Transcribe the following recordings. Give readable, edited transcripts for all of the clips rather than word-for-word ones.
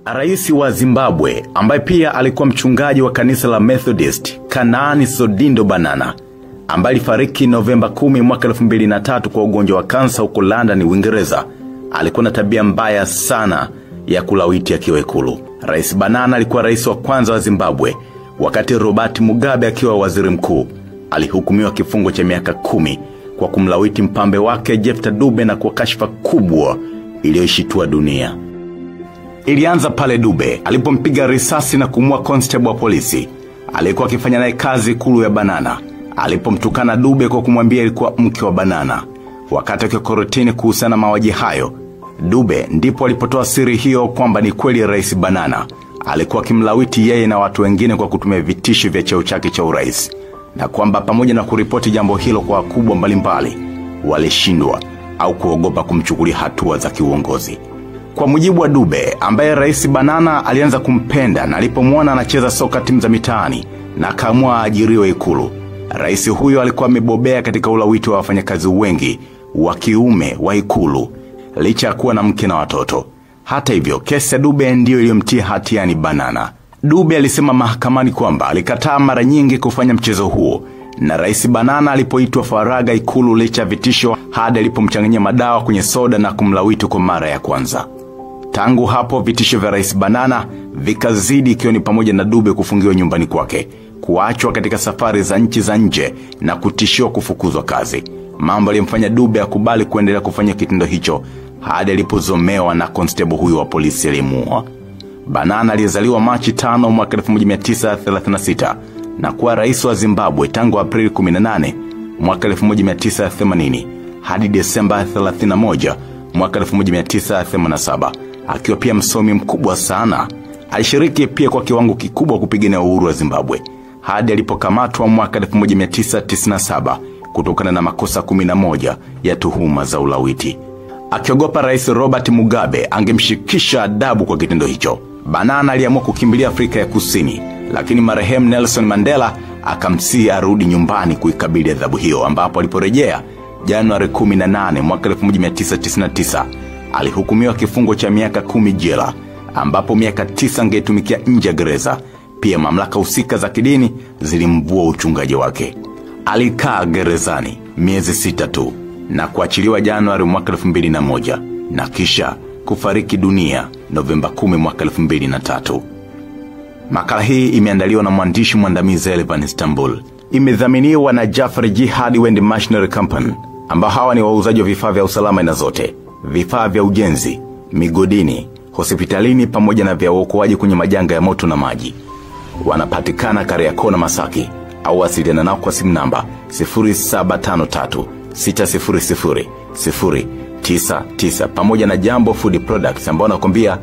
Rais wa Zimbabwe ambaye pia alikuwa mchungaji wa kanisa la Methodist, Kanaani Sodindo Banana, ambaye alifariki Novemba 10 mwaka 2003 kwa ugonjwa wa kansa huko London, Uingereza, alikuwa na tabia mbaya sana ya kulawiti akiwa Ikulu. Rais Banana alikuwa rais wa kwanza wa Zimbabwe wakati Robert Mugabe akiwa waziri mkuu. Alihukumiwa kifungo cha miaka 10 kwa kumlawiti mpambe wake Jephthah Dube na kwa kashfa kubwa iliyoishitua dunia. Ilianza pale Dube alipompiga risasi na kumua constable wa polisi aliyekuwa akifanya naye kazi Ikulu ya Banana, alipomtukana Dube kwa kumwambia alikuwa mke wa Banana. Wakati akiwa kortini kuhusiana na mauaji hayo, Dube ndipo alipotoa siri hiyo kwamba ni kweli Rais Banana alikuwa akimlawiti yeye na watu wengine kwa kutumia vitisho vya cheo chake cha urais, na kwamba pamoja na kuripoti jambo hilo kwa wakubwa mbalimbali, walishindwa au kuogopa kumchukulia hatua za kiuongozi. Kwa mujibu wa Dube, ambaye Rais Banana alianza kumpenda na alipomwona anacheza soka timu za mitaani na akaamua ajiriwe Ikulu, rais huyo alikuwa amebobea katika ulawiti wa wafanyakazi wengi wa kiume wa Ikulu, licha ya kuwa na mke na watoto. Hata hivyo, kesi ya Dube ndiyo iliyomtia hatiani Banana. Dube alisema mahakamani kwamba alikataa mara nyingi kufanya mchezo huo, na Rais Banana alipoitwa faraga Ikulu licha vitisho hadi alipomchanganyia madawa kwenye soda na kumlawiti kwa mara ya kwanza. Tangu hapo vitisho vya Rais Banana vikazidi, ikiwa ni pamoja na Dube kufungiwa nyumbani kwake, kuachwa katika safari za nchi za nje na kutishiwa kufukuzwa kazi. Mambo alimfanya Dube akubali kuendelea kufanya kitendo hicho hadi alipozomewa na constable huyo wa polisi aliyemuua. Banana alizaliwa Machi 5 mwaka 1936 na kuwa rais wa Zimbabwe tangu Aprili 18 mwaka 1980 hadi Desemba 31 mwaka 1987. Akiwa pia msomi mkubwa sana, alishiriki pia kwa kiwango kikubwa kupigania uhuru wa Zimbabwe hadi alipokamatwa mwaka 1997 kutokana na makosa 11 ya tuhuma za ulawiti. Akiogopa Rais Robert Mugabe angemshikisha adabu kwa kitendo hicho, Banana aliamua kukimbilia Afrika ya Kusini, lakini marehemu Nelson Mandela akamsihi arudi nyumbani kuikabili adhabu hiyo, ambapo aliporejea Januari 18 mwaka 1999 alihukumiwa kifungo cha miaka 10 jela, ambapo miaka 9 angetumikia nje ya gereza. Pia mamlaka husika za kidini zilimvua uchungaji wake. Alikaa gerezani miezi 6 tu na kuachiliwa Januari mwaka 2001 na kisha kufariki dunia Novemba 10 mwaka 2003. Makala hii imeandaliwa na mwandishi mwandamizi Elvan Istanbul. Imedhaminiwa na Jafari Jihad Wind Machinery Company, ambao hawa ni wauzaji wa vifaa vya usalama aina zote, vifaa vya ujenzi, migodini, hospitalini pamoja na vya uokoaji kwenye majanga ya moto na maji. Wanapatikana Kariakoo na Masaki, au wasiliana nao kwa simu namba 0753 600 099 pamoja na Jambo Food Products, ambao nakwambia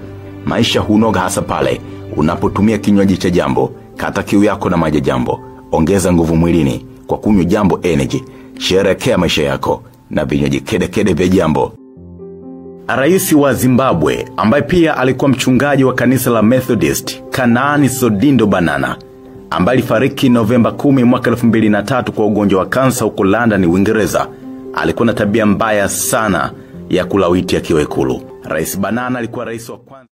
maisha hunoga hasa pale unapotumia kinywaji cha Jambo. Kata kiu yako na maji Jambo, ongeza nguvu mwilini kwa kunywa Jambo Energy. Sherehekea maisha yako na vinywaji kede vya Jambo. Rais wa Zimbabwe ambaye pia alikuwa mchungaji wa kanisa la Methodist, Kanaani Sodindo Banana, ambaye alifariki Novemba 10 mwaka 2003 kwa ugonjwa wa kansa huko London, Uingereza, alikuwa na tabia mbaya sana ya kulawiti akiwa Ikulu. Rais Banana alikuwa rais wa kwanza